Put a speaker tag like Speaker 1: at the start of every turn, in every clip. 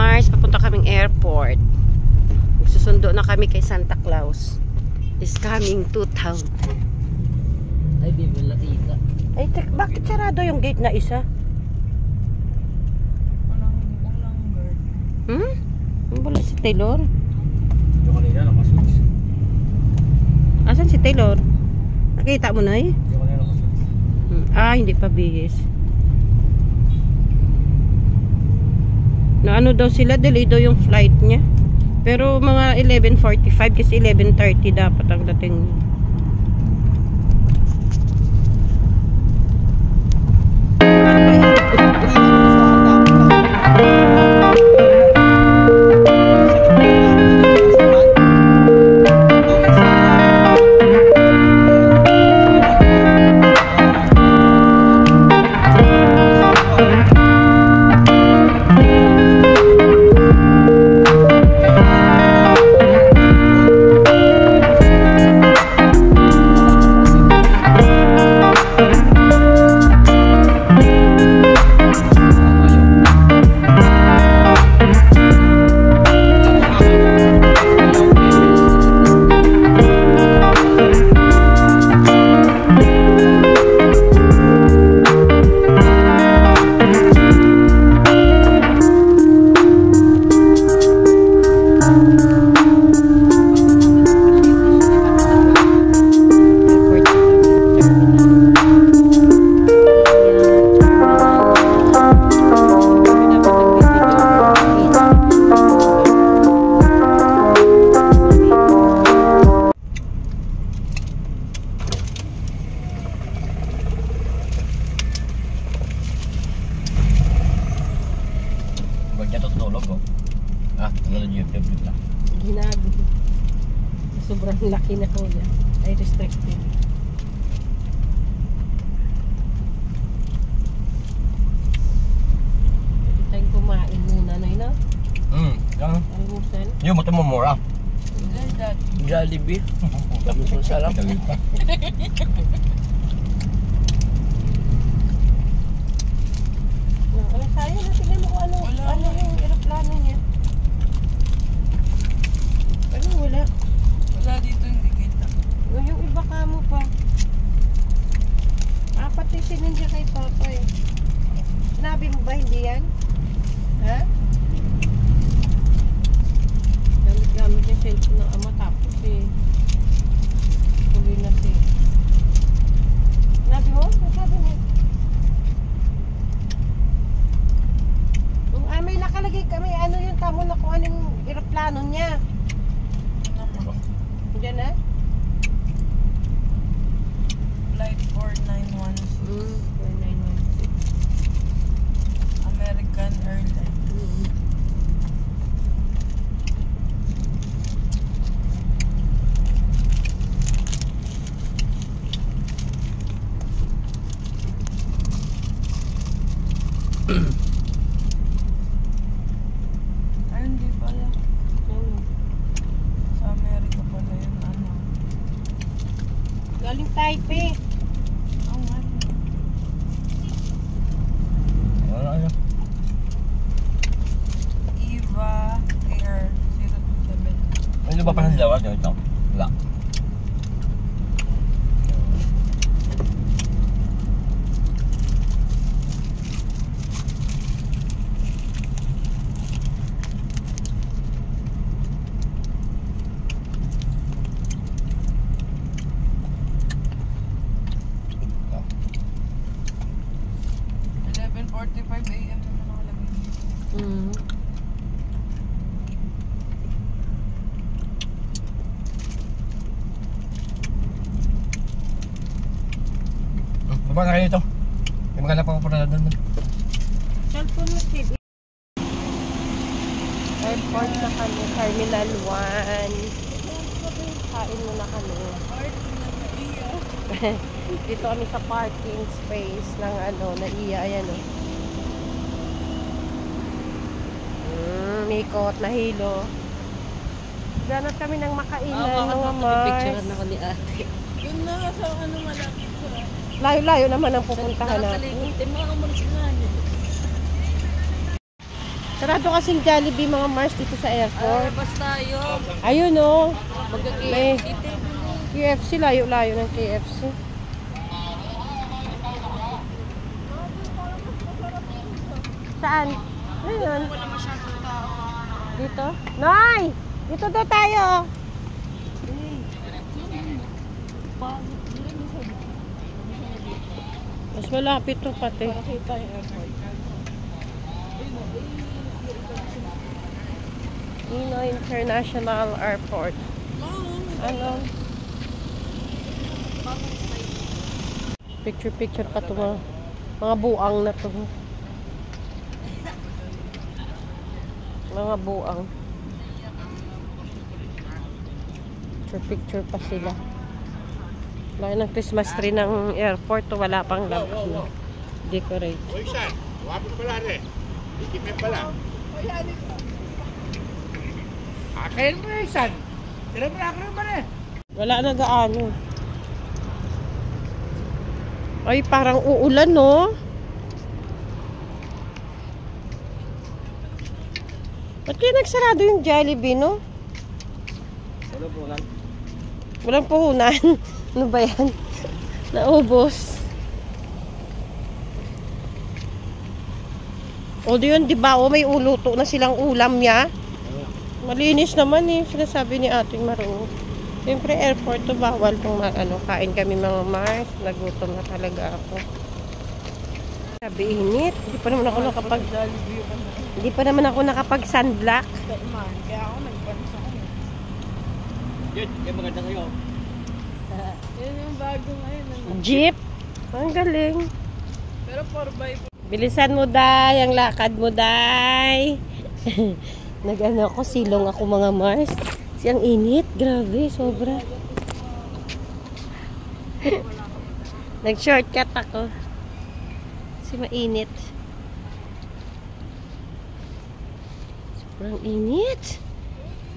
Speaker 1: Mars, papunta kaming airport. Magsusundo na kami kay Santa Claus. Is coming to town.
Speaker 2: Ay, di mo nakita.
Speaker 1: Ay, bakit sarado yung gate na isa?
Speaker 2: Walang guard.
Speaker 1: Wala si Taylor.
Speaker 3: Yung kanina nakasuits.
Speaker 1: Asan si Taylor? Nakita mo na eh?
Speaker 3: Yung kanina nakasuits.
Speaker 1: Hindi pa bihis. Na ano daw sila, delay daw yung flight niya. Pero mga 11:45 kasi 11:30 dapat ang dating. Sobrang laki na ko niya. Ay restricted. Pwede tayong kumain muna na yun.
Speaker 3: Yan.
Speaker 1: Almusal.
Speaker 3: Yung mo mura.
Speaker 2: Jollibee. Ang sarap.
Speaker 1: Sayang na tingnan mo kung ano yung aeroplano niya. Ano wala?
Speaker 2: Wala dito, hindi kita.
Speaker 1: Yung iba ka mo pa. Pati sinunod kay Papa eh. Sinabi mo ba hindi yan? Ha? Gamit-gamit yung cellphone ng ama tapos eh. Tuloy na siya. Sinabi mo? Ano sabi mo? May nakalagay kami ano yung tamo na kung anong aeroplano niya. Diyan na?
Speaker 2: Flight 4916.
Speaker 1: 4916.
Speaker 2: American Airlines. Ay, hindi pala. Sa Amerika pala yun, ano.
Speaker 1: Galing Taipei.
Speaker 2: Oo nga.
Speaker 3: Wala yan.
Speaker 2: Eva Air 027.
Speaker 3: Ano ba pa sa dalawa? Ito. Wala.
Speaker 2: AM na nakalagay dito.
Speaker 3: Baba na kayo ito. May maganda pa pa doon.
Speaker 1: Cellphone mo, Steve. Airport na kami. Terminal 1. Kain muna kami. Dito kami sa parking space ng NAIA. Ayan o. Mikot na hilo. Ganap kami ng makainan mga Mars.
Speaker 2: Picture na ko ni ate. Yun na sa malapit sa.
Speaker 1: Layo-layo naman ang pupuntahan natin.
Speaker 2: Nakakalimutin mo ang umalis nga niya.
Speaker 1: Sarado kasing Jollibee mga Mars dito sa airport.
Speaker 2: Basta yun.
Speaker 1: Ayun oh. May
Speaker 2: Magkakita.
Speaker 1: KFC, layo-layo ng KFC. Saan? Ayun.
Speaker 2: Wala masyadong tao.
Speaker 1: Dito? Nay! Dito daw tayo. Mas malapit to pati.
Speaker 2: Nakita yung airport.
Speaker 1: Ninoy International Airport. Ano? Picture-picture pa to mga buang na to. Mga buang. Picture-picture pa sila. Laki ng Christmas tree ng airport. Wala pang decorate.
Speaker 4: Uy, San, wapit pala rin. Ikipin pala. Akayin mo eh, San. Tira mo na ako naman eh.
Speaker 1: Wala na gaano. Ay, parang uulan, no? Ba't kaya nagsarado yung Jollibee, no?
Speaker 3: Walang puhunan.
Speaker 1: Walang puhunan. Ano ba yan? Naubos. O yun, di ba? O may uluto na silang ulam niya. Malinis naman eh. Sinasabi ni ating Maro. Siyempre airport to, bawal kung kain kami mga Mars. Nagutom na talaga ako. Sabi init. Hindi pa naman ako nakapag sunblock.
Speaker 2: Kaya ako nagpansa ko.
Speaker 3: Yun, yung maganda kayo.
Speaker 2: Yun yung bago ngayon.
Speaker 1: Jeep. Ang galing.
Speaker 2: Pero 4x4.
Speaker 1: Bilisan mo, Day. Ang lakad mo, Day. Nag-ano ako, silong ako mga Mars. Siyang init. Grabe, sobra. Nag-shortcut ako. Kasi mainit. Sobrang init.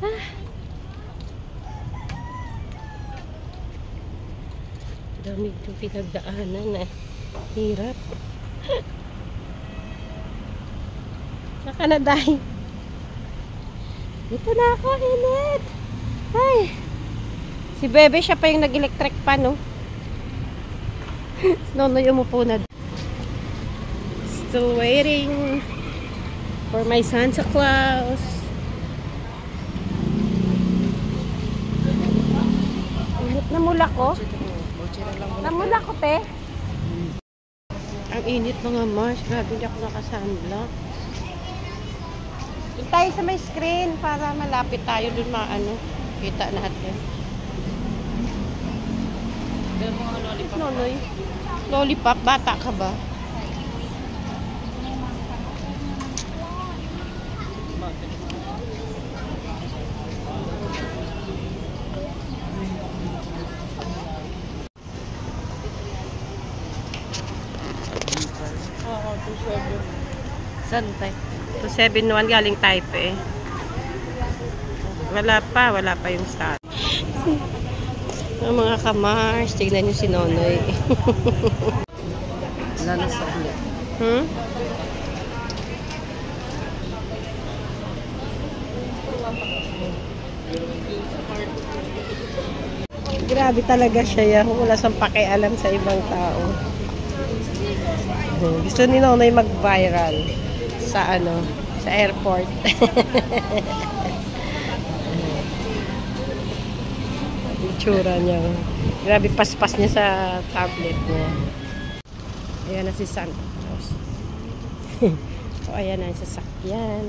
Speaker 1: Ah. Dami itong pinagdaanan eh. Hirap. Saka na, Day. Dito na ako, init. Ay. Si Bebe, siya pa yung nag-electric pa, no? Nonoy umupo na. Still waiting for my Santa Claus. Init na mula ko. Namula ko, te. Ang init mga Mars. Grabe, hindi ako nakasunblock. Doon tayo sa may screen para malapit tayo doon kita natin. Nonoy. Lollipop, bata ka ba?
Speaker 2: Oo, 27. Saan tayo?
Speaker 1: 271 galing Taipei. Wala pa yung start. Ang mga kamars, tignan nyo si Nonoy.
Speaker 2: Wala na sa ulit.
Speaker 1: Grabe talaga siya. Wala siyang pakialam sa ibang tao. Gusto ni Nonoy mag-viral sa sa airport. Itsura niya. Grabe paspas niya sa tablet niya. Ayan na si Santos. O ayan na yung sasakyan.